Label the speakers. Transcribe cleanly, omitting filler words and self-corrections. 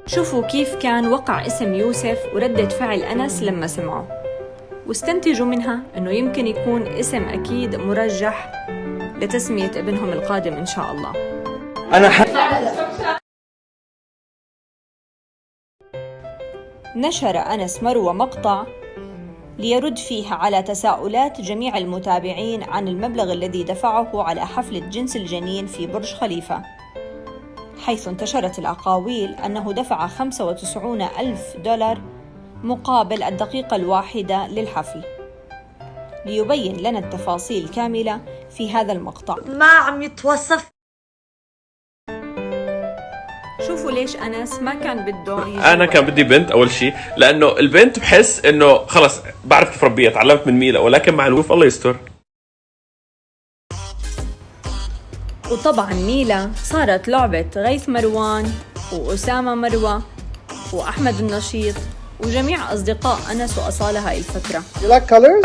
Speaker 1: شوفوا كيف كان وقع اسم يوسف وردة فعل أنس لما سمعه، واستنتجوا منها أنه يمكن يكون اسم أكيد مرجح لتسمية ابنهم القادم إن شاء الله. نشر أنس مروى مقطع ليرد فيه على تساؤلات جميع المتابعين عن المبلغ الذي دفعه على حفلة جنس الجنين في برج خليفة، حيث انتشرت الأقاويل أنه دفع 95,000 دولار مقابل الدقيقة الواحدة للحفل. ليبين لنا التفاصيل كاملة في هذا المقطع.
Speaker 2: ما عم يتوصف.
Speaker 1: شوفوا ليش أنس ما كان بده يجي.
Speaker 3: أنا كان بدي بنت أول شيء، لأنه البنت بحس إنه خلص بعرف كيف ربيها، تعلمت من ميلا، ولكن مع الوقوف الله يستر.
Speaker 1: وطبعا ميلا صارت لعبة غيث مروان وأسامة مروة وأحمد النشيط وجميع أصدقاء أنس وأصالة هاي الفترة.
Speaker 4: You like colors?